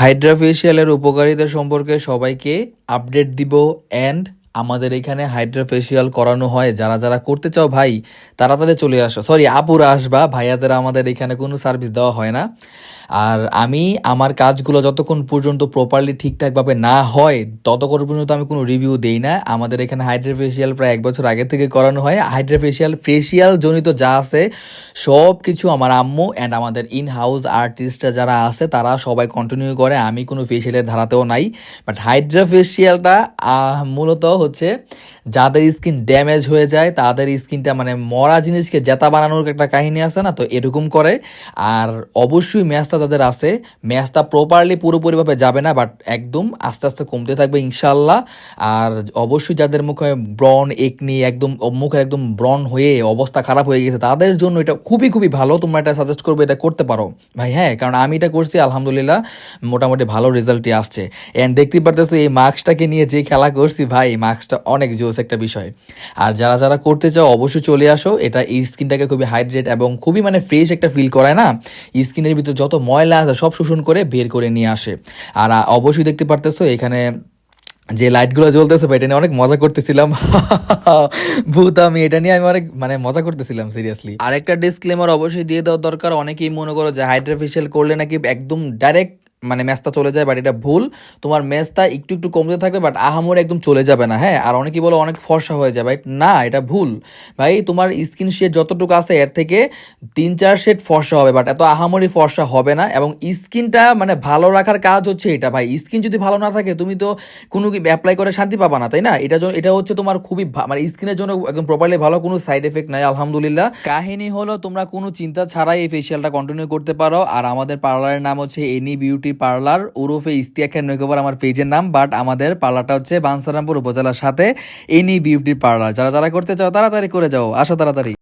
Hydra ফেসিয়ালের উপকারিতা সম্পর্কে সবাইকে আপডেট দিব। অ্যান্ড আমাদের এখানে হাইড্রা ফেসিয়াল করানো হয়, যারা যারা করতে চাও ভাই তাড়াতাড়ি চলে আসো। সরি, আপুরা আসবা, ভাইয়াদের আমাদের এখানে কোনো সার্ভিস দেওয়া হয় না। আর আমি আমার কাজগুলো যতক্ষণ পর্যন্ত প্রপারলি ঠিকঠাকভাবে না হয় ততক্ষণ পর্যন্ত আমি কোনো রিভিউ দেই না। আমাদের এখানে হাইড্রা ফেসিয়াল প্রায় 1 বছর আগে থেকে করানো হয়। হাইড্রা ফেসিয়াল জনিত যা আছে সব কিছু আমার আম্মু অ্যান্ড আমাদের ইন হাউস আর্টিস্টরা যারা আছে তারা সবাই কন্টিনিউ করে। আমি কোনো ফেসিয়ালের ধারাতেও নাই। বাট হাইড্রা ফেসিয়ালটা মূলত হচ্ছে যাদের স্কিন ড্যামেজ হয়ে যায়, তাদের স্কিনটা মানে মরা জিনিসকে জেতা বানানোর একটা কাহিনী আছে না, তো এরকম করে। আর অবশ্যই ম্যাচটা যাদের আছে, ম্যাচটা প্রপারলি পুরোপুরিভাবে যাবে না, বাট একদম আস্তে আস্তে কমতে থাকবে ইনশাল্লাহ। আর অবশ্যই যাদের মুখে ব্রণ একনি একদম মুখের একদম ব্রণ হয়ে অবস্থা খারাপ হয়ে গেছে, তাদের জন্য এটা খুবই খুবই ভালো। তোমরা এটা সাজেস্ট করবে, এটা করতে পারো ভাই। হ্যাঁ, কারণ আমি এটা করছি, আলহামদুলিল্লাহ মোটামুটি ভালো রেজাল্টই আসছে। অ্যান্ড দেখতে পারতেছো এই মাস্কটাকে নিয়ে যে খেলা করছি ভাই, মাস্কটা অনেক জোস একটা বিষয়। আর যারা যারা করতে চাও অবশ্যই চলে আসো। এটা এই স্কিনটাকে খুবই হাইড্রেট এবং খুবই মানে ফ্রেশ একটা ফিল করায় না। স্কিনের ভিতর যত ময়লা আছে সব শোষণ করে বের করে নিয়ে আসে। আর অবশ্যই দেখতে পারতেছো এখানে যে লাইটগুলো জ্বলতেছে ভাই, এটা নিয়ে অনেক মজা করতেছিলাম। ভূত আমি এটা নিয়ে আমি অনেক মানে মজা করতেছিলাম সিরিয়াসলি। আরেকটা ডিসক্লেমার অবশ্যই দিয়ে দেওয়া দরকার। অনেকেই মনে করো যে হাইড্রা ফেসিয়াল করলে নাকি একদম ডাইরেক্ট মানে ম্যাচটা চলে যায়, বাট এটা ভুল। তোমার ম্যাচটা একটু একটু কমতে থাকবে, বাট আহামরি একদম চলে যাবে না। হ্যাঁ, আর অনেকেই বলো অনেক ফর্সা হয়ে যায়, ভাই না, এটা ভুল। ভাই তোমার স্কিন শেড যতটুকু আছে এর থেকে 3-4 শেড ফর্সা হবে, বাট এত আহামরি ফর্সা হবে না। এবং স্কিনটা মানে ভালো রাখার কাজ হচ্ছে এটা ভাই। স্কিন যদি ভালো না থাকে তুমি তো কোনো কি অ্যাপ্লাই করে শান্তি পাবা না, তাই না? এটা হচ্ছে তোমার খুবই মানে স্কিনের জন্য একদম প্রপারলি ভালো, কোনো সাইড এফেক্ট নাই আলহামদুলিল্লাহ। কাহিনী হলো তোমরা কোনো চিন্তা ছাড়াই এই ফেসিয়ালটা কন্টিনিউ করতে পারো। আর আমাদের পার্লারের নাম হচ্ছে এনি বিউটি পার্লার, ওরফে ইস্তিয়াক খান নৈকবার আমার পেজের নাম। বাট আমাদের পার্লারটা হচ্ছে বাঞ্ছারামপুর উপজেলার সাথে এনি বিউটি পার্লার। যারা যারা করতে চাও তাড়াতাড়ি করে যাও, আসো তাড়াতাড়ি।